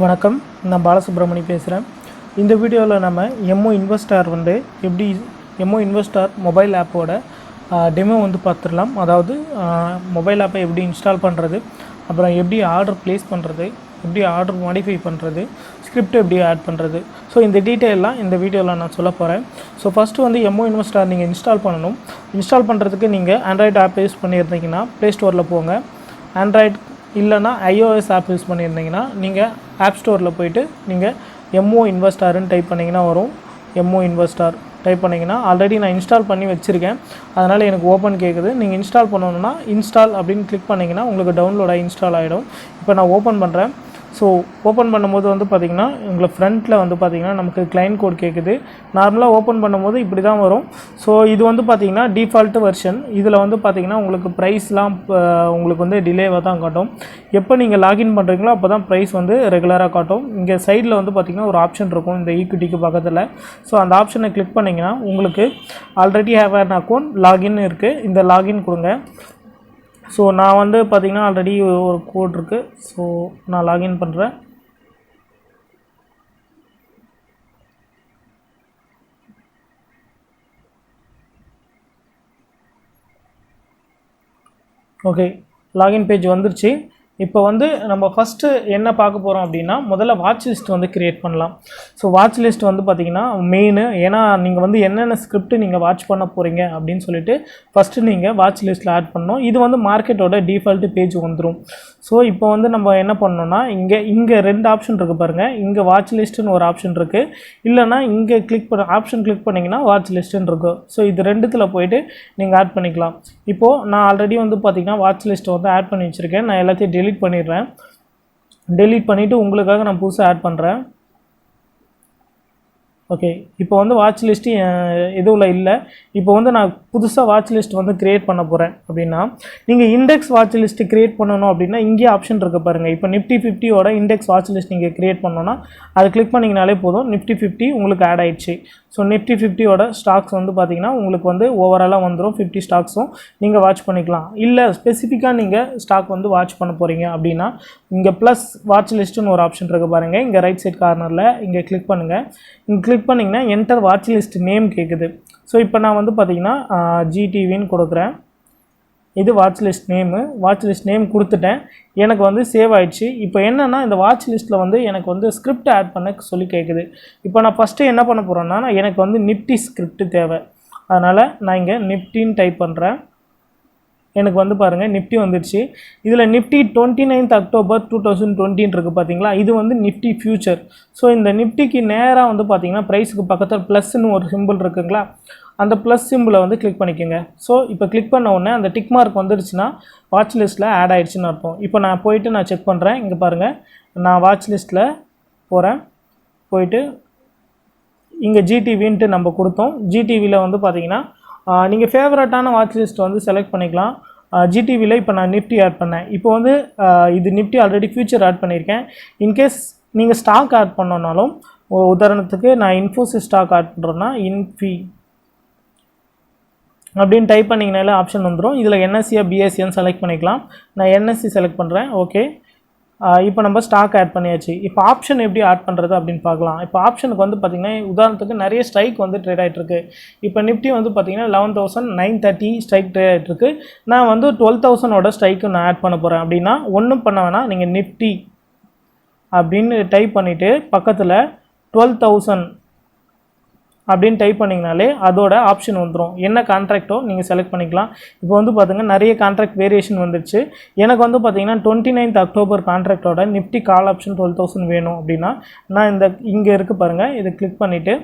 வணக்கம், நான் பாலசுப்ரமணி பேசுகிறேன். இந்த வீடியோவில் நம்ம எம்ஓ இன்வெஸ்டார் வந்து எப்படி எம்ஓ இன்வெஸ்டார் மொபைல் ஆப்போட டெமோ வந்து பார்த்துடலாம். அதாவது மொபைல் ஆப்பை எப்படி இன்ஸ்டால் பண்ணுறது, அப்புறம் எப்படி ஆர்டர் ப்ளேஸ் பண்ணுறது, எப்படி ஆர்டர் மாடிஃபை பண்ணுறது, ஸ்கிரிப்ட் எப்படி ஆட் பண்ணுறது. ஸோ இந்த டீட்டெயிலாம் இந்த வீடியோவில் நான் சொல்ல போகிறேன். ஸோ ஃபஸ்ட்டு வந்து எம்ஓ இன்வெஸ்டார் நீங்கள் இன்ஸ்டால் பண்ணணும். இன்ஸ்டால் பண்ணுறதுக்கு நீங்கள் ஆண்ட்ராய்டு ஆப் யூஸ் பண்ணியிருந்தீங்கன்னா ப்ளே ஸ்டோரில் போங்க. ஆண்ட்ராய்டு இல்லைனா ஐஓஎஸ் ஆப் யூஸ் பண்ணியிருந்தீங்கன்னா நீங்கள் ஆப் ஸ்டோரில் போய்ட்டு நீங்கள் எம்ஓ இன்வெஸ்டார்னு டைப் பண்ணிங்கன்னா வரும். எம்ஓ இன்வெஸ்டார் டைப் பண்ணிங்கன்னா ஆல்ரெடி நான் இன்ஸ்டால் பண்ணி வச்சுருக்கேன், அதனால் எனக்கு ஓப்பன் கேட்குது. நீங்கள் இன்ஸ்டால் பண்ணணுன்னா இன்ஸ்டால் அப்படின்னு கிளிக் பண்ணிங்கன்னா உங்களுக்கு டவுன்லோடாக இன்ஸ்டால் ஆகிடும். இப்போ நான் ஓப்பன் பண்ணுறேன். ஸோ ஓப்பன் பண்ணும்போது வந்து பார்த்திங்கன்னா உங்களுக்கு ஃப்ரண்ட்டில் வந்து பார்த்திங்கன்னா நமக்கு கிளைண்ட் கோட் கேட்குது. நார்மலாக ஓப்பன் பண்ணும்போது இப்படி தான் வரும். ஸோ இது வந்து பார்த்திங்கன்னா டிஃபால்ட்டு வெர்ஷன். இதில் வந்து பார்த்திங்கன்னா உங்களுக்கு ப்ரைஸ்லாம் உங்களுக்கு வந்து டிலேவாக தான் காட்டும். எப்போ நீங்கள் லாகின் பண்ணுறீங்களோ அப்போ தான் ப்ரைஸ் வந்து ரெகுலராக காட்டும். இங்கே சைடில் வந்து பார்த்திங்கன்னா ஒரு ஆப்ஷன் இருக்கும் இந்த ஈக்விட்டிக்கு பக்கத்தில். ஸோ அந்த ஆப்ஷனை கிளிக் பண்ணிங்கன்னா உங்களுக்கு already have an account login இருக்குது. இந்த லாகின் கொடுங்க. ஸோ நான் வந்து பார்த்திங்கன்னா ஆல்ரெடி ஒரு கோட் இருக்குது. ஸோ நான் லாகின் பண்ணுறேன். ஓகே, லாகின் பேஜ் வந்துருச்சு. இப்போ வந்து நம்ம ஃபஸ்ட்டு என்ன பார்க்க போகிறோம் அப்படின்னா, முதல்ல வாட்ச் லிஸ்ட் வந்து க்ரியேட் பண்ணலாம். ஸோ வாட்ச் லிஸ்ட் வந்து பார்த்திங்கன்னா மெயின். ஏன்னா நீங்கள் வந்து என்னென்ன ஸ்கிரிப்ட் நீங்கள் வாட்ச் பண்ண போகிறீங்க அப்படின்னு சொல்லிட்டு ஃபஸ்ட்டு நீங்கள் வாட்ச் லிஸ்ட்டில் ஆட் பண்ணணும். இது வந்து மார்க்கெட்டோட டிஃபால்ட்டு பேஜ் வந்துடும். ஸோ இப்போ வந்து நம்ம என்ன பண்ணோன்னா இங்கே ரெண்டு ஆப்ஷன் இருக்குது பாருங்கள். இங்கே வாட்ச் லிஸ்ட்டுன்னு ஒரு ஆப்ஷன் இருக்குது, இல்லைனா இங்கே ஆப்ஷன் கிளிக் பண்ணிங்கன்னா வாட்ச் லிஸ்ட்டுன்னு இருக்கும். ஸோ இது ரெண்டுத்தில் போய்ட்டு நீங்கள் ஆட் பண்ணிக்கலாம். இப்போது நான் ஆல்ரெடி வந்து பார்த்திங்கன்னா வாட்ச் லிஸ்ட்டை வந்து ஆட் பண்ணி வச்சுருக்கேன். நான் எல்லாத்தையும் டெலிட் பண்ணிடுறேன். டெலீட் பண்ணிவிட்டு உங்களுக்காக நான் புதுசாக ஆட் பண்ணுறேன். ஓகே, இப்போ வந்து வாட்ச் லிஸ்ட்டு எதுவும் இல்லை. இப்போ வந்து நான் புதுசாக வாட்ச் லிஸ்ட் வந்து க்ரியேட் பண்ண போகிறேன். அப்படின்னா நீங்கள் இண்டெக்ஸ் வாட்ச் லிஸ்ட்டு க்ரியேட் பண்ணணும் அப்படின்னா இங்கே ஆப்ஷன் இருக்குது பாருங்கள். இப்போ நிஃப்டி 50யோட இண்டெக்ஸ் வாட்ச் லிஸ்ட் நீங்கள் க்ரியேட் பண்ணோன்னா அது கிளிக் பண்ணிங்கனாலே போதும். நிஃப்டி 50 உங்களுக்கு ஆட் ஆகிடுச்சு. ஸோ நிஃப்டி 50யோட ஸ்டாக்ஸ் வந்து பார்த்திங்கன்னா உங்களுக்கு வந்து ஓவராலாக வந்துடும். 50 ஸ்டாக்ஸும் நீங்கள் வாட்ச் பண்ணிக்கலாம். இல்லை ஸ்பெசிஃபிக்காக நீங்கள் ஸ்டாக் வந்து வாட்ச் பண்ண போகிறீங்க அப்படின்னா இங்கே ப்ளஸ் வாட்ச் லிஸ்ட்டுன்னு ஒரு ஆப்ஷன் இருக்குது பாருங்கள். இங்கே ரைட் சைட் கார்னரில் இங்கே கிளிக் பண்ணுங்கள். இங்கே கிளிக் பண்ணிங்கன்னா என்டர் வாட்ச் லிஸ்ட் நேம் கேட்குது. ஸோ இப்போ நான் வந்து பார்த்திங்கன்னா ஜிடிவின்னு கொடுக்குறேன். இது watch list name. Watch list name கொடுத்துட்டேன். எனக்கு வந்து சேவ் ஆகிடுச்சு. இப்போ என்னென்னா இந்த வாட்ச் லிஸ்ட்டில் வந்து எனக்கு வந்து ஸ்கிரிப்ட் ஆட் பண்ண சொல்லி கேட்குது. இப்போ நான் ஃபஸ்ட்டு என்ன பண்ண போகிறேன்னா எனக்கு வந்து நிஃப்டி ஸ்கிரிப்ட் தேவை. அதனால் நான் இங்கே நிஃப்டின்னு டைப் பண்ணுறேன். எனக்கு வந்து பாருங்கள் நிஃப்டி வந்துடுச்சு. இதில் நிஃப்டி 29th October 2020 இருக்குது பார்த்தீங்களா, இது வந்து நிஃப்டி ஃபியூச்சர். ஸோ இந்த நிஃப்டிக்கு நேராக வந்து பார்த்திங்கன்னா ப்ரைஸுக்கு பக்கத்தில் ப்ளஸ்ன்னு ஒரு சிம்பிள் இருக்குங்களா, அந்த ப்ளஸ் சிம்பிளை வந்து கிளிக் பண்ணிக்கோங்க. ஸோ இப்போ கிளிக் பண்ண உடனே அந்த டிக் மார்க் வந்துடுச்சுன்னா வாட்ச் லிஸ்ட்டில் ஆட் ஆகிடுச்சின்னு அர்த்தம். இப்போ நான் போயிட்டு நான் செக் பண்ணுறேன். இங்கே பாருங்கள், நான் வாட்ச் லிஸ்ட்டில் போகிறேன். போயிட்டு இங்கே ஜிடிவின்ட்டு நம்ம கொடுத்தோம். ஜிடிவியில் வந்து பார்த்திங்கன்னா நீங்கள் ஃபேவரட்டான வாட்ச் லிஸ்ட் வந்து செலக்ட் பண்ணிக்கலாம். ஜிடிவியில் இப்போ நான் நிஃப்டி ஆட் பண்ணேன். இப்போ வந்து இது நிஃப்டி ஆல்ரெடி ஃபியூச்சர் ஆட் பண்ணியிருக்கேன். இன்கேஸ் நீங்கள் ஸ்டாக் ஆட் பண்ணனாலும், உதாரணத்துக்கு நான் இன்ஃபோசிஸ் ஸ்டாக் ஆட் பண்ணுறேன்னா இன்ஃபி அப்படின்னு டைப் பண்ணிங்கனாலே ஆப்ஷன் வந்துடும். இதில் என்எஸ்சியா பிஎஸ்சின்னு செலக்ட் பண்ணிக்கலாம். நான் என்எஸ்சி செலக்ட் பண்ணுறேன். ஓகே, இப்போ நம்ம ஸ்டாக் ஆட் பண்ணியாச்சு. இப்போ ஆப்ஷன் எப்படி ஆட் பண்ணுறது அப்படின்னு பார்க்கலாம். இப்போ ஆப்ஷனுக்கு வந்து பார்த்திங்கன்னா உதாரணத்துக்கு நிறைய ஸ்ட்ரைக் வந்து ட்ரேட் ஆகிட்டுருக்கு. இப்போ நிஃப்டி வந்து பார்த்திங்கன்னா 11,930 ஸ்ட்ரைக் ட்ரேட் ஆகிட்டுருக்கு. நான் வந்து 12,000ஓட ஸ்ட்ரைக்கு நான் ஆட் பண்ண போகிறேன். அப்படின்னா ஒன்றும் பண்ண வேணாம், நீங்கள் நிஃப்டி அப்படின்னு டைப் பண்ணிவிட்டு பக்கத்தில் 12,000 அப்படின்னு டைப் பண்ணிங்கனாலே அதோட ஆப்ஷன் வந்துடும். என்ன கான்ட்ராக்டோ நீங்கள் செலக்ட் பண்ணிக்கலாம். இப்போ வந்து பார்த்திங்கன்னா நிறைய கான்ட்ராக்ட் வேரியேஷன் வந்துடுச்சு. எனக்கு வந்து பார்த்திங்கன்னா 29th October கான்ட்ராக்டோட நிஃப்டி கால் ஆப்ஷன் 12,000 வேணும் அப்படின்னா நான் இங்கே இருக்குது பாருங்கள், இதை கிளிக் பண்ணிவிட்டு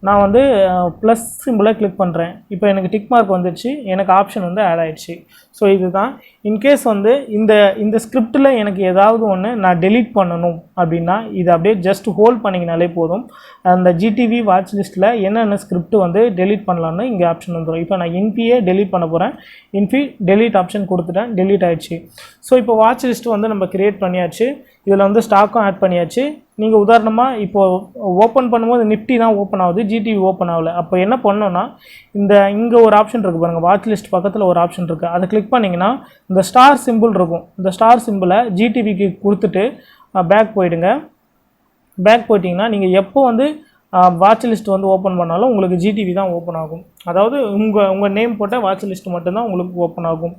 நான் வந்து ப்ளஸ் சிம்பிளை கிளிக் பண்ணுறேன். இப்போ எனக்கு டிக் மார்க் வந்துடுச்சு. எனக்கு ஆப்ஷன் வந்து ஆட் ஆகிடுச்சு. ஸோ இதுதான். இன்கேஸ் வந்து இந்த ஸ்கிரிப்டில் எனக்கு ஏதாவது ஒன்று நான் டெலீட் பண்ணணும் அப்படின்னா இதை அப்படியே ஜஸ்ட் ஹோல்ட் பண்ணிங்கனாலே போதும். அந்த ஜிடிவி வாட்ச் லிஸ்ட்டில் என்னென்ன ஸ்கிரிப்ட் வந்து டெலீட் பண்ணலான்னு இங்கே ஆப்ஷன் வந்துடும். இப்போ நான் இன்ஃபியே டெலீட் பண்ண போகிறேன். இன்ஃபி டெலீட் ஆப்ஷன் கொடுத்துட்டேன், டெலீட் ஆகிடுச்சு. ஸோ இப்போ வாட்ச் லிஸ்ட்டு வந்து நம்ம க்ரியேட் பண்ணியாச்சு. இதில் வந்து ஸ்டாக்கும் ஆட் பண்ணியாச்சு. நீங்கள் உதாரணமாக இப்போது ஓப்பன் பண்ணும்போது நிஃப்டி தான் ஓப்பன் ஆகுது, ஜிடிவி ஓப்பன் ஆகலை. அப்போ என்ன பண்ணோன்னா இங்கே ஒரு ஆப்ஷன் இருக்குது பாருங்கள், வாட்ச் லிஸ்ட் பக்கத்தில் ஒரு ஆப்ஷன் இருக்குது. அதை கிளிக் பண்ணிங்கன்னா இந்த ஸ்டார் சிம்பிள் இருக்கும். இந்த ஸ்டார் சிம்பிளை ஜிடிவிக்கு கொடுத்துட்டு பேக் போயிடுங்க. பேக் போயிட்டிங்கன்னா நீங்கள் எப்போ வந்து வாட்ச் லிஸ்ட் வந்து ஓப்பன் பண்ணாலும் உங்களுக்கு ஜிடிவி தான் ஓப்பன் ஆகும். அதாவது உங்கள் நேம் போட்ட வாட்ச் லிஸ்ட் மட்டும்தான் உங்களுக்கு ஓப்பன் ஆகும்.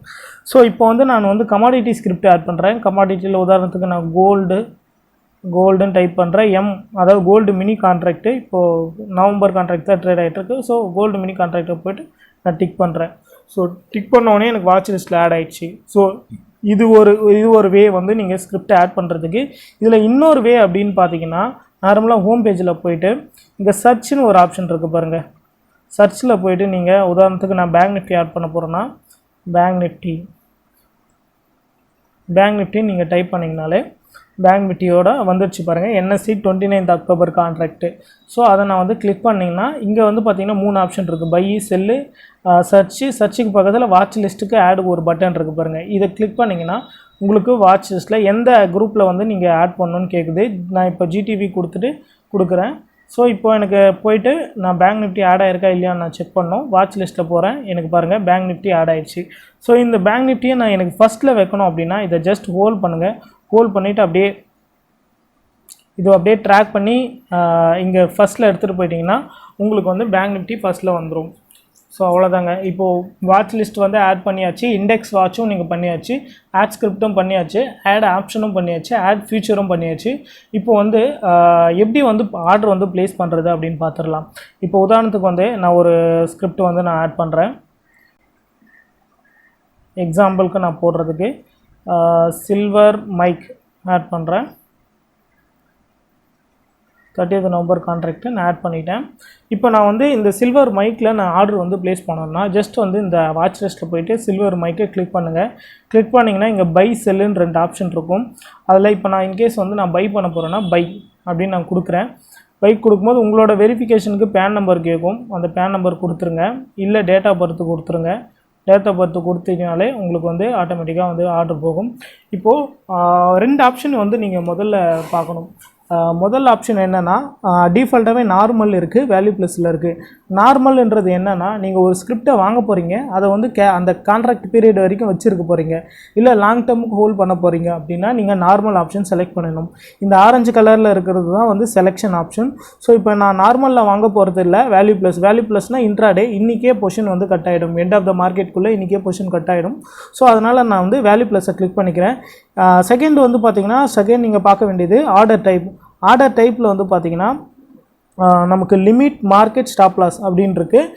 ஸோ இப்போ வந்து நான் வந்து கமாடிட்டி ஸ்கிரிப்ட் ஆட் பண்ணுறேன். கமாடிட்டியில் உதாரணத்துக்கு நான் கோல்டுன்னு டைப் பண்ணுறேன். அதாவது கோல்டு மினி கான்ட்ராக்ட்டு இப்போது நவம்பர் கான்ட்ராக்ட் தான் ட்ரேட் ஆகிட்டுருக்கு. ஸோ கோல்டு மினி கான்ட்ராக்டை போய்ட்டு நான் டிக் பண்ணுறேன். ஸோ டிக் பண்ணோடனே எனக்கு வாட்ச் லிஸ்ட்டில் ஆட் ஆகிடுச்சு. ஸோ இது ஒரு வே வந்து நீங்கள் ஸ்கிரிப்டை ஆட் பண்ணுறதுக்கு. இதில் இன்னொரு வே அப்படின்னு பார்த்தீங்கன்னா, நார்மலாக ஹோம் பேஜில் போய்ட்டு இங்கே சர்ச்னு ஒரு ஆப்ஷன் இருக்குது பாருங்கள். சர்ச்சில் போய்ட்டு நீங்கள் உதாரணத்துக்கு நான் பேங்க் நிஃப்டி ஆட் பண்ண போகிறேன்னா பேங்க் நிஃப்டி நீங்கள் டைப் பண்ணிங்கனாலே பேங்க் நிஃப்டியோட வந்துடுச்சு பாருங்கள். NSC 29 October contract. ஸோ அதை நான் வந்து கிளிக் பண்ணிங்கன்னா இங்கே வந்து பார்த்திங்கன்னா 3 ஆப்ஷன் இருக்குது. பை, செல்லு, சர்ச்சுக்கு பக்கத்தில் வாட்ச் லிஸ்ட்டுக்கு ஆட் ஒரு பட்டன் இருக்குது பாருங்கள். இதை கிளிக் பண்ணிங்கன்னா உங்களுக்கு வாட்ச் லிஸ்ட்டில் எந்த குரூப்பில் வந்து நீங்கள் ஆட் பண்ணணுன்னு கேட்குது. நான் இப்போ ஜிடிவி கொடுக்குறேன். ஸோ இப்போ எனக்கு போய்ட்டு நான் பேங்க் நிஃப்டி ஆட் ஆகிருக்கா இல்லையான்னு நான் செக் பண்ணோம். வாட்ச் லிஸ்ட்டில் போகிறேன். எனக்கு பாருங்கள் பேங்க் நிஃப்டி ஆட் ஆகிடுச்சு. ஸோ இந்த பேங்க் நிஃப்டியை நான் எனக்கு ஃபஸ்ட்டில் வைக்கணும் அப்படின்னா இதை ஜஸ்ட் ஹோல்ட் பண்ணுங்கள். ஹோல்ட் பண்ணிவிட்டு அப்படியே ட்ராக் பண்ணி இங்கே ஃபஸ்ட்டில் எடுத்துகிட்டு போயிட்டிங்கன்னா உங்களுக்கு வந்து பேங்க் நிஃப்டி ஃபஸ்ட்டில் வந்துடும். ஸோ அவ்வளோதாங்க. இப்போது வாட்ச் லிஸ்ட் வந்து ஆட் பண்ணியாச்சு, இண்டெக்ஸ் வாட்சும் நீங்கள் பண்ணியாச்சு, ஆட் ஸ்கிரிப்டும் பண்ணியாச்சு, ஆட் ஆப்ஷனும் பண்ணியாச்சு, ஆட் ஃபியூச்சரும் பண்ணியாச்சு. இப்போ வந்து எப்படி வந்து ஆர்டர் வந்து ப்ளேஸ் பண்ணுறது அப்படின்னு பார்த்துடலாம். இப்போ உதாரணத்துக்கு வந்து நான் ஒரு ஸ்கிரிப்ட் வந்து நான் ஆட் பண்ணுறேன். எக்ஸாம்பிளுக்கு நான் போடுறதுக்கு சில்வர் மைக் ஆட் பண்ணுறேன். 30th நவம்பர் கான்ட்ராக்ட்டு நான் ஆட் பண்ணிட்டேன். இப்போ நான் வந்து இந்த சில்வர் மைக்கில் நான் ஆர்டர் வந்து ப்ளேஸ் பண்ணோன்னா ஜஸ்ட் வந்து இந்த வாட்ச் லிஸ்ட்டில் போய்ட்டு சில்வர் மைக்கை கிளிக் பண்ணுங்கள். கிளிக் பண்ணிங்கன்னா இங்கே பை, செல்லுன்னு 2 ஆப்ஷன் இருக்கும். அதில் இப்போ நான் இன்கேஸ் வந்து நான் பை பண்ண போகிறேன்னா பை அப்படின்னு நான் கொடுக்குறேன். பை கொடுக்கும்போது உங்களோட வெரிஃபிகேஷனுக்கு பேன் நம்பர் கேட்கும். அந்த பேன் நம்பர் கொடுத்துருங்க, இல்லை டேட் ஆஃப் பர்த் கொடுத்துருங்க. டேட் ஆஃப் பர்த் கொடுத்தீங்கனாலே உங்களுக்கு வந்து ஆட்டோமேட்டிக்காக வந்து ஆர்டர் போகும். இப்போது 2 ஆப்ஷன் வந்து நீங்கள் முதல்ல பார்க்கணும். முதல் ஆப்ஷன் என்னென்னா டிஃபால்ட்டாகவே நார்மல் இருக்குது, வேல்யூ ப்ளஸில் இருக்குது. நார்மல்ன்றது என்னென்னா நீங்கள் ஒரு ஸ்கிரிப்டை வாங்க போகிறீங்க, அதை வந்து அந்த கான்ட்ராக்ட் பீரியட் வரைக்கும் வச்சுருக்க போகிறீங்க, இல்லை லாங் டேர்முக்கு ஹோல்ட் பண்ண போகிறீங்க அப்படின்னா நீங்கள் நார்மல் ஆப்ஷன் செலக்ட் பண்ணணும். இந்த ஆரஞ்சு கலரில் இருக்கிறது தான் வந்து செலெக்ஷன் ஆப்ஷன். ஸோ இப்போ நான் நார்மலில் வாங்க போகிறது இல்லை, வேல்யூ ப்ளஸ்னால் இன்ட்ராடே இன்றைக்கே பொசிஷன் வந்து கட் ஆகிடும். எண்ட் ஆஃப் த மார்க்கெட்டுக்குள்ளே இன்றைக்கே பொசிஷன் கட் ஆகிடும். ஸோ அதனால் நான் வந்து வேல்யூ ப்ளஸை கிளிக் பண்ணிக்கிறேன். செகண்ட் வந்து பார்த்திங்கன்னா நீங்கள் பார்க்க வேண்டியது ஆர்டர் டைப். ஆர்டர் டைப்பில் வந்து பார்த்திங்கன்னா நமக்கு லிமிட், மார்க்கெட், ஸ்டாப் லாஸ் அப்படின்னு இருக்குது.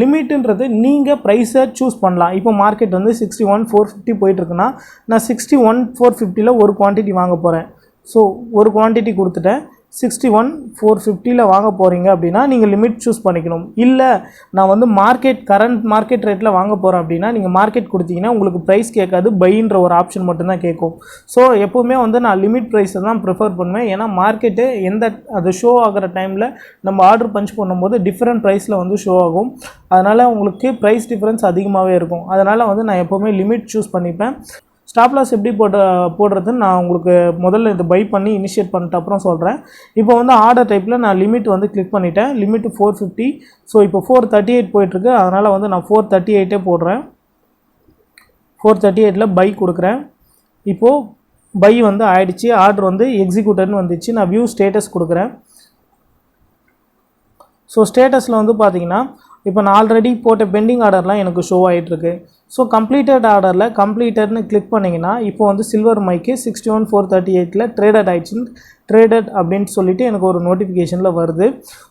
லிமிட்டுன்றது நீங்கள் ப்ரைஸை சூஸ் பண்ணலாம். இப்போ மார்க்கெட் வந்து 61,450 போயிட்டுருக்குன்னா நான் 61,450 ஒரு குவான்டிட்டி வாங்க போகிறேன். ஸோ ஒரு குவான்டிட்டி கொடுத்துட்டேன். 61,450 வாங்க போகிறீங்க அப்படின்னா நீங்கள் லிமிட் சூஸ் பண்ணிக்கணும். இல்லை நான் வந்து கரண்ட் மார்க்கெட் ரேட்டில் வாங்க போகிறேன் அப்படின்னா நீங்கள் மார்க்கெட் கொடுத்தீங்கன்னா உங்களுக்கு ப்ரைஸ் கேட்காது, பைன்ற ஒரு ஆப்ஷன் மட்டும்தான் கேட்கும். ஸோ எப்போவுமே வந்து நான் லிமிட் ப்ரைஸை தான் ப்ரிஃபர் பண்ணுவேன். ஏன்னா மார்க்கெட்டு அது ஷோ ஆகிற டைமில் நம்ம ஆர்டர் பஞ்ச் பண்ணும்போது டிஃப்ரெண்ட் ப்ரைஸில் வந்து ஷோ ஆகும். அதனால் உங்களுக்கு ப்ரைஸ் டிஃப்ரென்ஸ் அதிகமாகவே இருக்கும். அதனால் வந்து நான் எப்போவுமே லிமிட் சூஸ் பண்ணிப்பேன். ஸ்டாப் லாஸ் எப்படி போடுறதுன்னு நான் உங்களுக்கு முதல்ல இது பை பண்ணி இனிஷியேட் பண்ணிட்டு அப்புறம் சொல்கிறேன். இப்போ வந்து ஆர்டர் டைப்பில் நான் லிமிட் வந்து கிளிக் பண்ணிட்டேன். லிமிட் 450. ஸோ இப்போ 438 போயிட்டுருக்கு. அதனால் வந்து நான் 438 போடுறேன். 438 பை கொடுக்குறேன். இப்போது பை வந்து ஆயிடுச்சு. ஆர்டர் வந்து எக்ஸிக்யூட்டர்னு வந்துச்சு. நான் வியூ ஸ்டேட்டஸ் கொடுக்குறேன். ஸோ ஸ்டேட்டஸில் வந்து பார்த்தீங்கன்னா இப்போ நான் ஆல்ரெடி போட்ட பெண்டிங் ஆர்டர்லாம் எனக்கு ஷோ ஆகிட்டுருக்கு. ஸோ கம்ப்ளீட்டட் ஆர்டரில் கம்ப்ளீட்டட்னு கிளிக் பண்ணிங்கன்னா இப்போ வந்து சில்வர் மைக்கு 61,438 ட்ரேடட் ஆயிடுச்சுன்னு ட்ரேடட் அப்படின்னு சொல்லிட்டு எனக்கு ஒரு நோட்டிஃபிகேஷனில் வருது.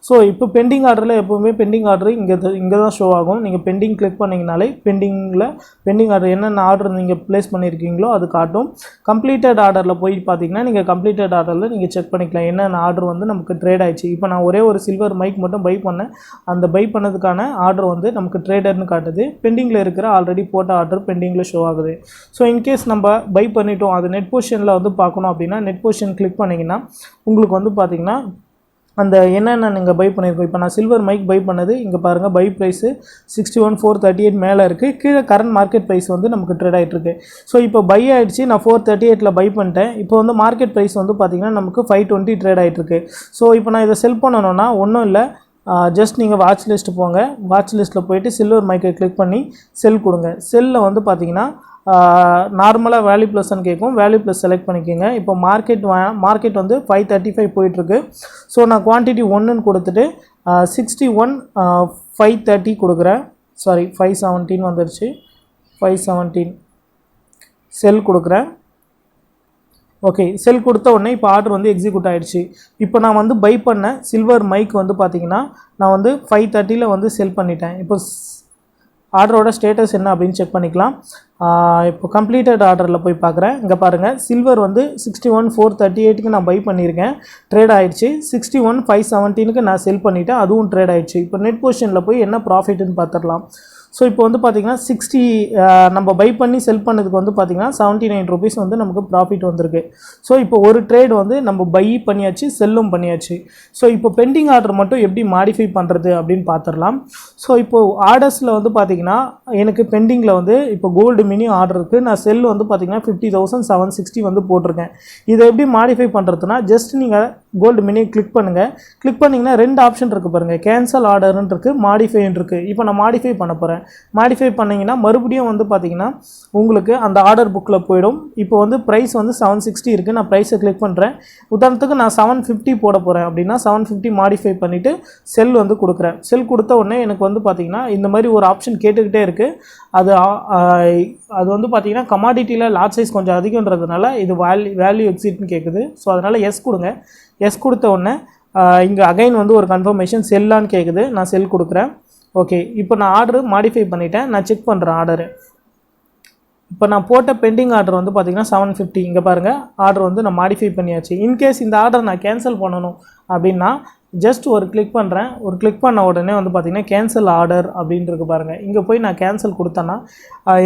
ஸோ இப்போ பெண்டிங் ஆர்டரில் எப்போவுமே பெண்டிங் ஆர்டர் இங்கே தான் ஷோ ஆகும். நீங்கள் பெண்டிங் கிளிக் பண்ணிங்கனாலே பெண்டிங் ஆர்டர் என்னென்ன ஆர்டர் நீங்கள் ப்ளேஸ் பண்ணியிருக்கீங்களோ அது காட்டும். கம்ப்ளீட்டட் ஆர்டரில் போய் பார்த்தீங்கன்னா நீங்கள் கம்ப்ளீட்டட் ஆர்டரில் நீங்கள் செக் பண்ணிக்கலாம் என்னென்ன ஆர்டர் வந்து நமக்கு ட்ரேட் ஆயிடுச்சு. இப்போ நான் ஒரே ஒரு சில்வர் மைக் மட்டும் பை பண்ணேன். அந்த பை பண்ணதுக்கான ஆர்டர் வந்து நமக்கு ட்ரேடட்னு காட்டுது. பெண்டிங்கில் இருக்கிற ஆல்ரெடி போட்ட ஆர்டர் பெண்டிங்கில் ஷோ ஆகுது. ஸோ இன்கேஸ் நம்ம பை பண்ணிட்டோம், அது நெட் பொசிஷனில் வந்து பார்க்கணும் அப்படின்னா நெட் பொசிஷன் கிளிக் பண்ணிங்கன்னா உங்களுக்கு வந்து பார்த்திங்கன்னா அந்த என்னென்ன நீங்கள் பை பண்ணியிருக்கோம். இப்போ நான் சில்வர் மைக் பை பண்ணது இங்கே பாருங்கள், பை ப்ரைஸு 61,438 மேலே இருக்குது. கீழே கரண்ட் மார்க்கெட் ப்ரைஸ் வந்து நமக்கு ட்ரேட் ஆகிட்டுருக்கு. ஸோ இப்போ பை ஆகிடுச்சு, நான் 438 பை பண்ணிட்டேன். இப்போ வந்து மார்க்கெட் ப்ரைஸ் வந்து பார்த்திங்கன்னா நமக்கு 520 ட்ரேட் ஆகிட்டுருக்கு. ஸோ இப்போ நான் இதை செல் பண்ணணும்னா ஒன்றும் இல்லை, ஜஸ்ட் நீங்கள் வாட்ச் லிஸ்ட்டு போங்க. வாட்ச் லிஸ்ட்டில் போய்ட்டு சில்வர் மைக்கை கிளிக் பண்ணி செல் கொடுங்க. செல்லில் வந்து பார்த்தீங்கன்னா நார்மலாக வேல்யூ ப்ளஸ்ன்னு கேட்கும், வேல்யூ ப்ளஸ் செலக்ட் பண்ணிக்கோங்க. இப்போ மார்க்கெட் வந்து 535 போயிட்டுருக்கு. ஸோ நான் குவான்டிட்டி 1ன்னு கொடுத்துட்டு 61,530 கொடுக்குறேன். சாரி 517 வந்துடுச்சு, 517 செல் கொடுக்குறேன். ஓகே, செல் கொடுத்த உடனே இப்போ ஆர்டர் வந்து எக்ஸிக்யூட் ஆகிடுச்சு. இப்போ நான் வந்து பை பண்ண சில்வர் மைக் வந்து பார்த்திங்கன்னா நான் வந்து 530 வந்து செல் பண்ணிட்டேன். இப்போ ஆர்டரோட ஸ்டேட்டஸ் என்ன அப்படின்னு செக் பண்ணிக்கலாம். இப்போ கம்ப்ளீட்டட் ஆர்டரில் போய் பார்க்குறேன். இங்கே பாருங்கள், சில்வர் வந்து 61,438 நான் பை பண்ணியிருக்கேன், ட்ரேட் ஆகிடுச்சு. 61,517 நான் செல் பண்ணிவிட்டேன், அதுவும் ட்ரேட் ஆகிடுச்சு. இப்போ நெட் பொசிஷனில் போய் என்ன ப்ராஃபிட்னு பார்த்துடலாம். ஸோ இப்போ வந்து பார்த்திங்கன்னா 60 நம்ம பை பண்ணி செல் பண்ணதுக்கு வந்து பார்த்திங்கன்னா 79 ருபீஸ் வந்து நமக்கு ப்ராஃபிட் வந்திருக்கு. ஸோ இப்போ ஒரு ட்ரேட் வந்து நம்ம பை பண்ணியாச்சு, செல்லும் பண்ணியாச்சு. ஸோ இப்போ பெண்டிங் ஆர்டர் மட்டும் எப்படி மாடிஃபை பண்ணுறது அப்படின்னு பார்த்துடலாம். ஸோ இப்போது ஆர்டர்ஸில் வந்து பார்த்திங்கன்னா எனக்கு பெண்டிங்கில் வந்து இப்போ கோல்டு மினி ஆர்டர் இருக்குது. நான் செல் வந்து பார்த்திங்கன்னா 50,760 வந்து போட்டிருக்கேன். இதை எப்படி மாடிஃபை பண்ணுறதுனா ஜஸ்ட் நீங்கள் கோல்டு மினி கிளிக் பண்ணுங்கள். கிளிக் பண்ணிங்கன்னா 2 ஆப்ஷன் இருக்குது பாருங்கள், கேன்சல் ஆர்டர்னு இருக்குது, மாடிஃபைன்னு இருக்குது. இப்போ நான் மாடிஃபை பண்ண போகிறேன். மாடிஃபை பண்ணிங்கன்னா மறுபடியும் வந்து பார்த்திங்கன்னா உங்களுக்கு அந்த ஆர்டர் புக்கில் போயிடும். இப்போ வந்து ப்ரைஸ் வந்து 760 இருக்குது, நான் ப்ரைஸை கிளிக் பண்ணுறேன். உதாரணத்துக்கு நான் 750 போட போகிறேன் அப்படின்னா 750 மாடிஃபை பண்ணிவிட்டு செல் வந்து கொடுக்குறேன். செல் கொடுத்த உடனே எனக்கு வந்து பார்த்திங்கன்னா இந்த மாதிரி ஒரு ஆப்ஷன் கேட்டுக்கிட்டே இருக்குது. அது வந்து பார்த்திங்கன்னா கமாடிட்டியில் லாட் சைஸ் கொஞ்சம் அதிகன்றதுனால இது வேல்யூ எக்ஸிட்னு கேட்குது. ஸோ அதனால் எஸ் கொடுங்க. எஸ் கொடுத்த உடனே இங்கே அகைன் வந்து ஒரு கன்ஃபர்மேஷன் செல்லான்னு கேட்குது, நான் செல் கொடுக்குறேன். ஓகே, இப்போ நான் ஆர்டர் மாடிஃபை பண்ணிட்டேன். நான் செக் பண்ணுறேன் ஆர்டரு. இப்போ நான் போட்ட பெண்டிங் ஆர்டர் வந்து பார்த்திங்கன்னா 750. இங்கே பாருங்கள், ஆர்டர் வந்து நான் மாடிஃபை பண்ணியாச்சு. இன்கேஸ் இந்த ஆர்டர் நான் கேன்சல் பண்ணணும் அப்படின்னா ஜஸ்ட் ஒரு கிளிக் பண்ணுறேன். ஒரு கிளிக் பண்ண உடனே வந்து பார்த்திங்கன்னா கேன்சல் ஆர்டர் அப்படின்றது பாருங்கள். இங்கே போய் நான் கேன்சல் கொடுத்தேன்னா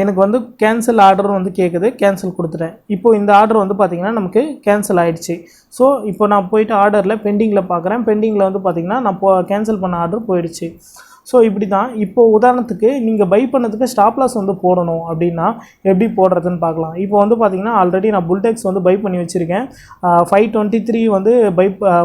எனக்கு வந்து கேன்சல் ஆர்டர் வந்து கேட்குது, கேன்சல் கொடுத்துட்டேன். இப்போது இந்த ஆர்டர் வந்து பார்த்திங்கன்னா நமக்கு கேன்சல் ஆகிடுச்சு. ஸோ இப்போ நான் போயிட்டு ஆர்டரில் பெண்டிங்கில் பார்க்குறேன். பெண்டிங்கில் வந்து பார்த்திங்கன்னா நான் கேன்சல் பண்ண ஆர்டர் போயிடுச்சு. ஸோ இப்படி தான். இப்போ உதாரணத்துக்கு நீங்கள் பை பண்ணதுக்கு ஸ்டாப் லாஸ் வந்து போடணும் அப்படின்னா எப்படி போடுறதுன்னு பார்க்கலாம். இப்போ வந்து பார்த்திங்கன்னா ஆல்ரெடி நான் புல்டெக்ஸ் வந்து பை பண்ணி வச்சுருக்கேன். 523 வந்து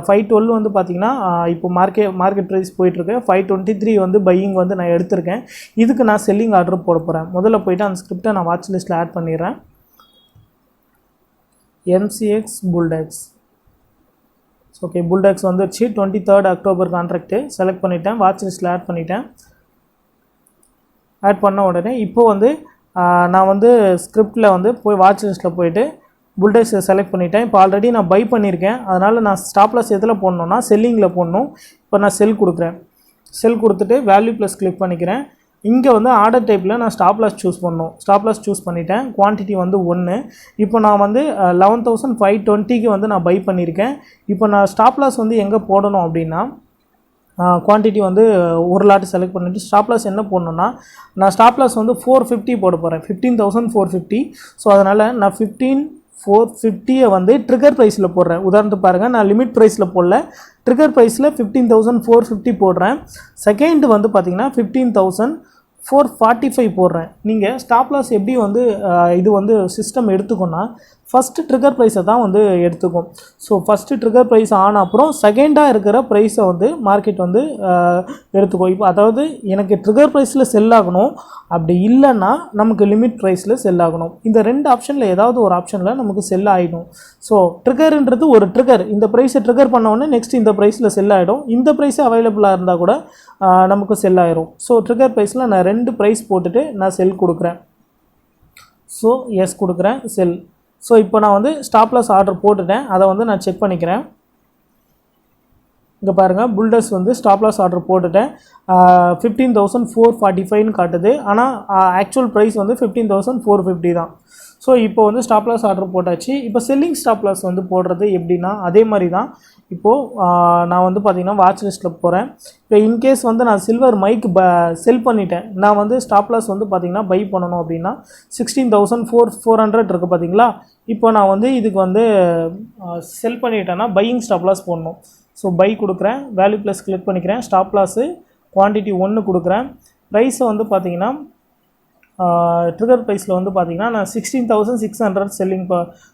512 வந்து பார்த்திங்கன்னா இப்போ மார்க்கெட் ப்ரைஸ் போயிட்டுருக்கு. 523 வந்து பையிங் வந்து நான் எடுத்திருக்கேன். இதுக்கு நான் செல்லிங் ஆர்டர் போட போகிறேன். முதல்ல போய்ட்டு அந்த ஸ்கிரிப்டை நான் வாட்ச் லிஸ்ட்டில் ஆட் பண்ணிடுறேன். MCX புல்டெக்ஸ். ஓகே, புல்டெக்ஸ் வந்துடுச்சு. 23rd அக்டோபர் கான்ட்ராக்ட்டு செலக்ட் பண்ணிவிட்டேன், வாட்ச் லிஸ்ட்டில் ஆட் பண்ணிட்டேன். ஆட் பண்ண உடனே இப்போது வந்து நான் வந்து ஸ்கிரிப்டில் வந்து போய் வாட்ச் லிஸ்ட்டில் போய்ட்டு புல்டெக்ஸை செலக்ட் பண்ணிட்டேன். இப்போ ஆல்ரெடி நான் பை பண்ணியிருக்கேன், அதனால் நான் ஸ்டாப் லாஸ் எதில் போடணுன்னா செல்லிங்கில் போடணும். இப்போ நான் செல் கொடுக்குறேன். செல் கொடுத்துட்டு வேல்யூ ப்ளஸ் கிளிக் பண்ணிக்கிறேன். இங்கே வந்து ஆர்டர் டைப்பில் நான் ஸ்டாப் லாஸ் சூஸ் பண்ணணும். ஸ்டாப் லாஸ் சூஸ் பண்ணிட்டேன். குவான்டிட்டி வந்து 1. இப்போ நான் வந்து 11,520 வந்து நான் பை பண்ணியிருக்கேன். இப்போ நான் ஸ்டாப் லாஸ் வந்து எங்கே போடணும் அப்படின்னா குவான்டிட்டி வந்து ஒரு லாட்டு செலக்ட் பண்ணிவிட்டு ஸ்டாப் லாஸ் என்ன போடணுன்னா நான் ஸ்டாப் லாஸ் வந்து 450 போட போகிறேன். 15,450. ஸோ அதனால் நான் 15,450 வந்து ட்ரிகர் ப்ரைஸில் போடுறேன். உதாரணத்துக்கு பாருங்கள், நான் லிமிட் ப்ரைஸில் போடல, ட்ரிகர் ப்ரைஸில் 15,450 போடுறேன். செகண்ட் வந்து பார்த்திங்கன்னா 15,445 போடுறேன். நீங்கள் ஸ்டாப் லாஸ் எப்படி வந்து இது வந்து சிஸ்டம் எடுத்துக்கோன்னா ஃபஸ்ட்டு ட்ரிகர் ப்ரைஸை தான் வந்து எடுத்துக்கும். ஸோ ஃபஸ்ட்டு ட்ரிகர் ப்ரைஸ் ஆன அப்புறம் செகண்டாக இருக்கிற ப்ரைஸை வந்து மார்க்கெட் வந்து எடுத்துக்கும். இப்போ அதாவது எனக்கு ட்ரிகர் ப்ரைஸில் செல் ஆகணும், அப்படி இல்லைன்னா நமக்கு லிமிட் ப்ரைஸில் செல் ஆகணும். இந்த 2 ஆப்ஷனில் ஏதாவது ஒரு ஆப்ஷனில் நமக்கு செல் ஆகிடும். ஸோ ட்ரிகர்ன்றது ஒரு ட்ரிகர், இந்த ப்ரைஸை ட்ரிகர் பண்ண உடனே நெக்ஸ்ட் இந்த ப்ரைஸில் செல் ஆகிடும். இந்த ப்ரைஸே அவைலபிளாக இருந்தால் கூட நமக்கு செல் ஆகிடும். ஸோ ட்ரிகர் ப்ரைஸில் நான் 2 ப்ரைஸ் போட்டுட்டு நான் செல் கொடுக்குறேன். ஸோ எஸ் கொடுக்குறேன், செல். ஸோ இப்போ நான் வந்து ஸ்டாப் லாஸ் ஆர்டர் போட்டுட்டேன், அதை வந்து நான் செக் பண்ணிக்கிறேன். இங்கே பாருங்கள், புல்டெக்ஸ் வந்து ஸ்டாப் லாஸ் ஆர்டர் போட்டுட்டேன். 15,445 காட்டுது, ஆனால் ஆக்சுவல் ப்ரைஸ் வந்து 15,450 தான். ஸோ இப்போ வந்து ஸ்டாப் லாஸ் ஆர்டர் போட்டாச்சு. இப்போ செல்லிங் ஸ்டாப் லாஸ் வந்து போடுறது எப்படின்னா அதே மாதிரி தான். இப்போது நான் வந்து பார்த்திங்கன்னா வாட்ச் லிஸ்ட்டில் போகிறேன். இப்போ இன்கேஸ் வந்து நான் சில்வர் மைக் செல் பண்ணிட்டேன், நான் வந்து ஸ்டாப் லாஸ் வந்து பார்த்திங்கன்னா பை பண்ணணும் அப்படின்னா 16,400 இருக்குது பார்த்தீங்களா. இப்போ நான் வந்து இதுக்கு வந்து செல் பண்ணிட்டேன்னா பையிங் ஸ்டாப் லாஸ் போடணும். ஸோ பை கொடுக்குறேன், வேல்யூ ப்ளஸ் கிளிக் பண்ணிக்கிறேன், ஸ்டாப் லாஸு குவான்டிட்டி 1 கொடுக்குறேன். ப்ரைஸை வந்து பார்த்தீங்கன்னா ட்ரிகர் ப்ரைஸில் வந்து பார்த்தீங்கன்னா நான் 16,600 செல்லிங்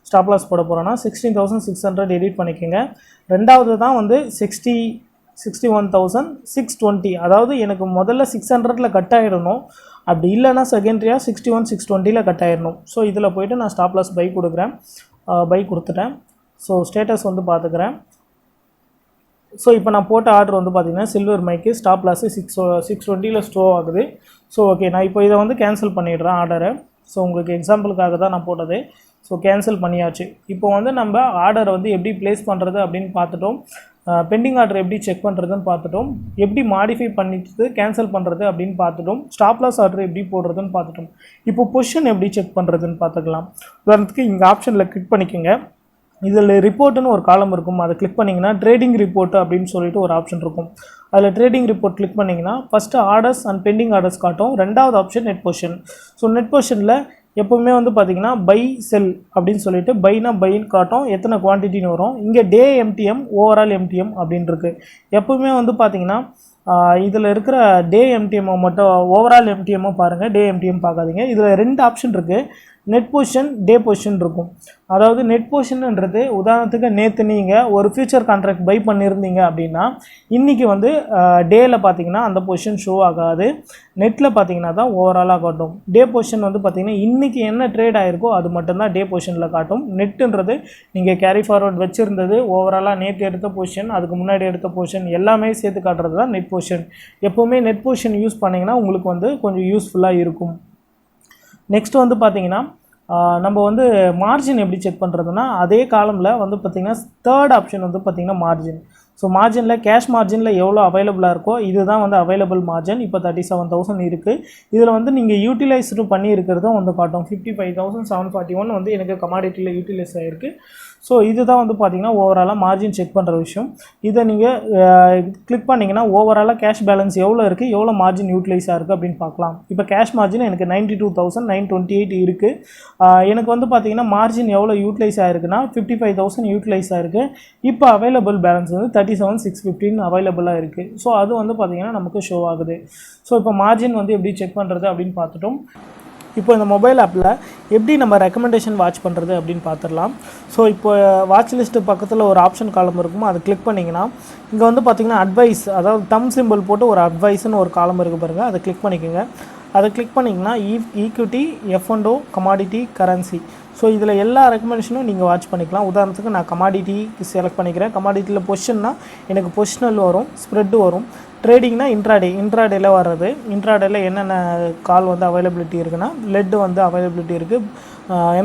ஸ்டாப் லாஸ் போட போகிறேன்னா 16,600 எடிட் பண்ணிக்கோங்க. ரெண்டாவது தான் வந்து 61,620, அதாவது எனக்கு முதல்ல 600ல் கட் ஆகிடணும், அப்படி இல்லைன்னா செகண்டரியாக 61,620ல் கட் ஆகிடணும். ஸோ இதில் போய்ட்டு நான் ஸ்டாப் லாஸ் பை கொடுக்குறேன், பை கொடுத்துட்டேன். ஸோ ஸ்டேட்டஸ் வந்து பார்த்துக்கிறேன். ஸோ இப்போ நான் போட்ட ஆர்டர் வந்து பார்த்திங்கன்னா சில்வர் மைக்கு ஸ்டாப் லாஸு 620ல் ஸ்டோ ஆகுது. ஸோ ஓகே, நான் இப்போ இதை வந்து கேன்சல் பண்ணிடுறேன் ஆர்டரை. ஸோ உங்களுக்கு எக்ஸாம்பிளுக்காக தான் நான் போட்டது. ஸோ கேன்சல் பண்ணியாச்சு. இப்போ வந்து நம்ம ஆர்டரை வந்து எப்படி ப்ளேஸ் பண்ணுறது அப்படின்னு பார்த்துட்டோம், பெண்டிங் ஆர்டர் எப்படி செக் பண்ணுறதுன்னு பார்த்துட்டோம், எப்படி மாடிஃபை பண்ணிட்டு கேன்சல் பண்ணுறது அப்படின்னு பார்த்துட்டோம், ஸ்டாப் லாஸ் ஆர்டர் எப்படி போடுறதுன்னு பார்த்துட்டோம். இப்போ பொசிஷன் எப்படி செக் பண்ணுறதுன்னு பார்த்துக்கலாம். உதாரணத்துக்கு இங்கே ஆப்ஷனில் கிளிக் பண்ணிக்கோங்க. இதில் ரிப்போர்ட்டுன்னு ஒரு காலம் இருக்கும், அதை கிளிக் பண்ணிங்கன்னா ட்ரேடிங் ரிப்போர்ட் அப்படின்னு சொல்லிட்டு ஒரு ஆப்ஷன் இருக்கும். அதில் ட்ரேடிங் ரிப்போர்ட் கிளிக் பண்ணிங்கன்னா first orders and pending orders காட்டும். ரெண்டாவது option net position. So net பொசிஷனில் எப்போவுமே வந்து பார்த்திங்கன்னா பை செல் அப்படின்னு சொல்லிட்டு பைனா பைன்னு காட்டும், எத்தனை குவான்டிட்டின்னு வரும். இங்கே டே எம்டிஎம் ஓவரால் எம்டிஎம் அப்படின்னு இருக்குது. எப்போவுமே வந்து பார்த்திங்கன்னா இதில் இருக்கிற டே எம்டிஎம்மை மட்டும் ஓவரால் எம்டிஎம்மும் பாருங்கள், டே எம்டிஎம் பார்க்காதீங்க. இதில் 2 ஆப்ஷன் இருக்குது, நெட் பொசிஷன் டே பொசிஷன் இருக்கும். அதாவது நெட் பொசிஷன்ன்றது உதாரணத்துக்கு நேற்று நீங்கள் ஒரு ஃபியூச்சர் கான்ட்ராக்ட் பை பண்ணியிருந்தீங்க அப்படின்னா இன்றைக்கி வந்து டேயில் பார்த்தீங்கன்னா அந்த பொசிஷன் ஷோ ஆகாது, நெட்டில் பார்த்தீங்கன்னா தான் ஓவராலாக காட்டும். டே பொசிஷன் வந்து பார்த்திங்கன்னா இன்றைக்கி என்ன ட்ரேட் ஆகிருக்கோ அது மட்டும்தான் டே பொசிஷனில் காட்டும். நெட்டுன்றது நீங்கள் கேரி ஃபார்வர்ட் வச்சுருந்தது ஓவராலாக நேற்று எடுத்த பொசிஷன், அதுக்கு முன்னாடி எடுத்த பொசிஷன் எல்லாமே சேர்த்து காட்டுறது தான் நெட் பொசிஷன். எப்போவுமே நெட் பொசிஷன் யூஸ் பண்ணிங்கன்னா உங்களுக்கு வந்து கொஞ்சம் யூஸ்ஃபுல்லாக இருக்கும். நெக்ஸ்ட் வந்து பார்த்திங்கன்னா நம்ம வந்து மார்ஜின் எப்படி செக் பண்ணுறதுன்னா அதே காலமில் வந்து பார்த்திங்கன்னா தேர்ட் ஆப்ஷன் வந்து பார்த்திங்கன்னா மார்ஜின். ஸோ மார்ஜினில் கேஷ் மார்ஜினில் எவ்வளோ அவைலபிளாக இருக்கோ இதுதான் வந்து அவைலபிள் மார்ஜின். இப்போ 37,000 இருக்குது. இதில் வந்து நீங்கள் யூட்டிலைஸ்டு பண்ணி இருக்கிறதும் வந்து காட்டும். 55,741 வந்து எனக்கு கமாடிட்டியில் யூட்டிலைஸ் ஆகிருக்கு. ஸோ இதுதான் வந்து பார்த்திங்கன்னா ஓவராலாக மார்ஜின் செக் பண்ணுற விஷயம். இதை நீங்கள் கிளிக் பண்ணிங்கன்னா ஓவராலாக கேஷ் பேலன்ஸ் எவ்வளோ இருக்குது, எவ்வளோ மார்ஜின் யூட்டிலைஸ் ஆகிருக்கு அப்படின்னு பார்க்கலாம். இப்போ கேஷ் மார்ஜின் எனக்கு 92,928 இருக்குது. எனக்கு வந்து பார்த்திங்கன்னா மார்ஜின் எவ்வளோ யூட்டிலைஸ் ஆகிருக்குன்னா 55,000 யூட்டிலைஸ் ஆகிருக்கு. இப்போ அவைலபிள் பேலன்ஸ் வந்து 37,615 அவைலபிளாக இருக்குது. ஸோ அது வந்து பார்த்திங்கன்னா நமக்கு ஷோ ஆகுது. ஸோ இப்போ மார்ஜின் வந்து எப்படி செக் பண்ணுறது அப்படின்னு பார்த்துட்டோம். இப்போ இந்த மொபைல் ஆப்பில் எப்படி நம்ம ரெக்கமெண்டேஷன் வாட்ச் பண்ணுறது அப்படின்னு பார்த்துடலாம். ஸோ இப்போ வாட்ச் லிஸ்ட்டு பக்கத்தில் ஒரு ஆப்ஷன் காலம் இருக்குமோ அதை கிளிக் பண்ணிங்கன்னா இங்கே வந்து பார்த்திங்கன்னா அட்வைஸ், அதாவது தம் சிம்பிள் போட்டு ஒரு அட்வைஸ்னு ஒரு காலம் இருக்குது பாருங்கள், அதை கிளிக் பண்ணிக்கோங்க. அதை கிளிக் பண்ணிங்கன்னா equity, F&O, commodity, currency. So இதில் எல்லா ரெக்கமெண்டேஷனும் நீங்கள் வாட்ச் பண்ணிக்கலாம். உதாரணத்துக்கு நான் கமாடிட்டி செலக்ட் பண்ணிக்கிறேன். கமாடிட்டியில் பொசிஷன்னா எனக்கு பொசிஷனல் வரும், ஸ்ப்ரெட்டு வரும். ட்ரேடிங்னா இன்ட்ராடேல வர்றது. இன்ட்ராடேல என்னென்ன கால் வந்து அவைலபிலிட்டி இருக்குன்னா லெட் வந்து அவைலபிலிட்டி இருக்குது,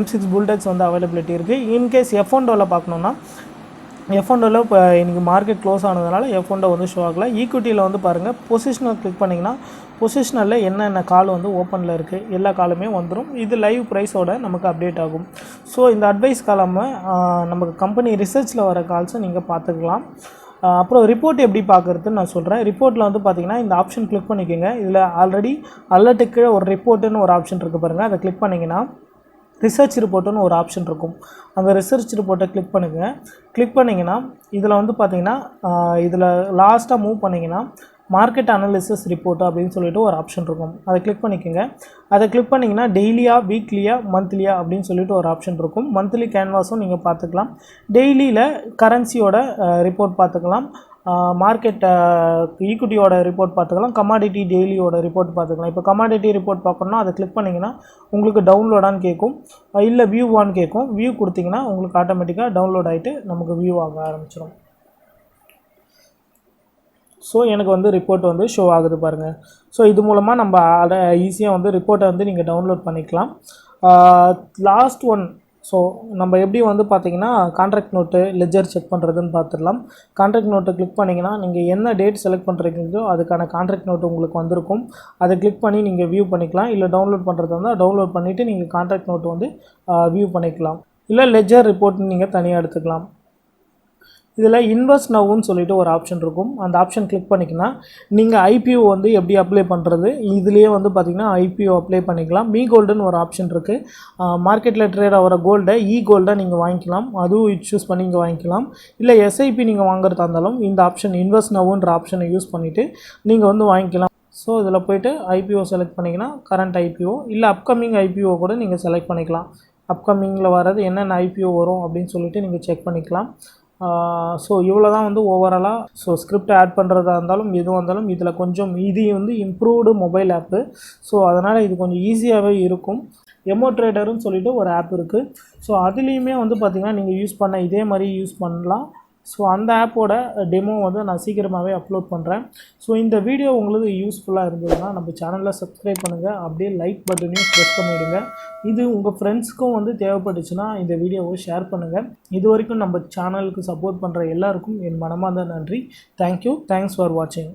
M6 புல்டெக்ஸ் வந்து அவைலபிலிட்டி இருக்குது. இன்கேஸ் F&Oவில் பார்க்கணுன்னா F&Oவில் இப்போ இன்றைக்கி மார்க்கெட் க்ளோஸ் ஆனதுனால F&O வந்து ஷோ ஆகலை. ஈக்விட்டியில் வந்து பாருங்கள் பொசிஷனல் கிளிக் பண்ணிங்கன்னா பொசிஷனலில் என்னென்ன கால் வந்து ஓப்பனில் இருக்குது எல்லா காலுமே வந்துடும். இது லைவ் ப்ரைஸோட நமக்கு அப்டேட் ஆகும். ஸோ இந்த அட்வைஸ் காலமாக நமக்கு கம்பெனி ரிசர்ச்சில் வர கால்ஸை நீங்கள் பார்த்துக்கலாம். அப்புறம் ரிப்போர்ட் எப்படி பார்க்குறதுன்னு நான் சொல்கிறேன். ரிப்போர்ட்டில் வந்து பார்த்திங்கன்னா இந்த ஆப்ஷன் கிளிக் பண்ணிக்கோங்க. இதில் ஆல்ரெடி அலர்ட்டுக்கு ஒரு ரிப்போர்ட்டுன்னு ஒரு ஆப்ஷன் இருக்குது பாருங்கள், அதை கிளிக் பண்ணிங்கன்னா ரிசர்ச் ரிப்போர்ட்டுன்னு ஒரு ஆப்ஷன் இருக்கும். அந்த ரிசர்ச் ரிப்போர்ட்டை கிளிக் பண்ணுங்கள். கிளிக் பண்ணிங்கன்னா இதில் வந்து பார்த்திங்கன்னா இதில் லாஸ்ட்டாக மூவ் பண்ணிங்கன்னா மார்க்கெட் அனாலிசிஸ் ரிப்போர்ட் அப்படின்னு சொல்லிட்டு ஒரு ஆப்ஷன் இருக்கும். அதை கிளிக் பண்ணிக்கோங்க. அதை கிளிக் பண்ணிங்கன்னா டெய்லியா, வீக்லியா, மந்த்லியா அப்படின்னு சொல்லிட்டு ஒரு ஆப்ஷன் இருக்கும். மந்த்லி கேன்வாஸும் நீங்கள் பார்த்துக்கலாம். டெய்லியில் கரன்சியோட ரிப்போர்ட் பார்த்துக்கலாம், மார்க்கெட் ஈக்விட்டியோட ரிப்போர்ட் பார்த்துக்கலாம், கமாடிட்டி டெய்லியோட ரிப்போர்ட் பார்த்துக்கலாம். இப்போ கமாடிட்டி ரிப்போர்ட் பார்க்கணுன்னா அதை கிளிக் பண்ணிங்கன்னா உங்களுக்கு டவுன்லோடான்னு கேட்கும், இல்லை வியூவான்னு கேட்கும். வியூ கொடுத்திங்கன்னா உங்களுக்கு ஆட்டோமேட்டிக்காக டவுன்லோட் ஆகிட்டு நமக்கு வியூ ஆக ஆரம்பிச்சிடும். ஸோ எனக்கு வந்து ரிப்போர்ட் வந்து ஷோ ஆகுது பாருங்கள். ஸோ இது மூலமாக நம்ம அதை ஈஸியாக வந்து ரிப்போர்ட்டை வந்து நீங்கள் டவுன்லோட் பண்ணிக்கலாம். லாஸ்ட் ஒன், ஸோ நம்ம எப்படி வந்து பார்த்திங்கன்னா கான்ட்ராக்ட் நோட்டு லெஜர் செக் பண்ணுறதுன்னு பார்த்துடலாம். கான்ட்ராக்ட் நோட்டை கிளிக் பண்ணிங்கன்னா நீங்கள் என்ன டேட் செலக்ட் பண்ணுறீங்களோ அதுக்கான கான்ட்ராக்ட் நோட்டு உங்களுக்கு வந்திருக்கும். அதை கிளிக் பண்ணி நீங்கள் வியூ பண்ணிக்கலாம். இல்லை டவுன்லோட் பண்ணுறது இருந்தால் டவுன்லோட் பண்ணிவிட்டு நீங்கள் கான்ட்ராக்ட் நோட்டு வந்து வியூ பண்ணிக்கலாம். இல்லை லெஜர் ரிப்போர்ட்னு நீங்கள் தனியாக எடுத்துக்கலாம். இதில் இன்வெஸ்ட் நவ்னு சொல்லிட்டு ஒரு ஆப்ஷன் இருக்கும். அந்த ஆப்ஷன் கிளிக் பண்ணிங்கன்னா நீங்கள் ஐபிஓ வந்து எப்படி அப்ளை பண்ணுறது, இதுலேயே வந்து பார்த்திங்கன்னா ஐபிஓ அப்ளை பண்ணிக்கலாம். மீ கோல்டுன்னு ஒரு ஆப்ஷன் இருக்குது. மார்க்கெட்டில் ட்ரேட் ஆகிற கோல்டை கோல்டாக நீங்கள் வாங்கிக்கலாம். அதுவும் சூஸ் பண்ணி இங்கே வாங்கிக்கலாம். இல்லை எஸ்ஐபி நீங்கள் வாங்குறதா இருந்தாலும் இந்த ஆப்ஷன் இன்வெஸ்ட் நவ்ன்ற ஆப்ஷனை யூஸ் பண்ணிவிட்டு நீங்கள் வந்து வாங்கிக்கலாம். ஸோ இதில் போய்ட்டு ஐபிஓ செலக்ட் பண்ணிங்கன்னா கரண்ட் ஐபிஓ இல்லை அப்கமிங் ஐபிஓ கூட நீங்கள் செலக்ட் பண்ணிக்கலாம். அப்கமிங்கில் வர்றது என்னென்ன ஐபிஓ வரும் அப்படின்னு சொல்லிட்டு நீங்கள் செக் பண்ணிக்கலாம். ஸோ இவ்வளோ தான் வந்து ஓவராலாக. ஸோ ஸ்கிரிப்ட் ஆட் பண்ணுறதா இருந்தாலும் எதுவாக இருந்தாலும் இதில் கொஞ்சம் இது வந்து இம்ப்ரூவ்டு மொபைல் ஆப்பு. ஸோ அதனால் இது கொஞ்சம் ஈஸியாகவே இருக்கும். எமோ ட்ரேடர்னு சொல்லிட்டு ஒரு ஆப் இருக்குது. ஸோ அதுலேயுமே வந்து பார்த்திங்கன்னா நீங்கள் யூஸ் பண்ண இதே மாதிரி யூஸ் பண்ணலாம். ஸோ அந்த ஆப்போட டெமோ வந்து நான் சீக்கிரமாகவே அப்லோட் பண்ணுறேன். ஸோ இந்த வீடியோ உங்களுக்கு யூஸ்ஃபுல்லாக இருந்ததுன்னா நம்ம சேனலில் சப்ஸ்கிரைப் பண்ணுங்கள், அப்படியே லைக் பட்டனையும் ப்ரெஸ் பண்ணிவிடுங்க. இது உங்கள் ஃப்ரெண்ட்ஸ்க்கும் வந்து தேவைப்பட்டுச்சுன்னா இந்த வீடியோவை ஷேர் பண்ணுங்கள். இது வரைக்கும் நம்ம சேனலுக்கு சப்போர்ட் பண்ணுற எல்லாருக்கும் என் மனமார்ந்த நன்றி. தேங்க்யூ. தேங்க்ஸ் ஃபார் வாட்சிங்.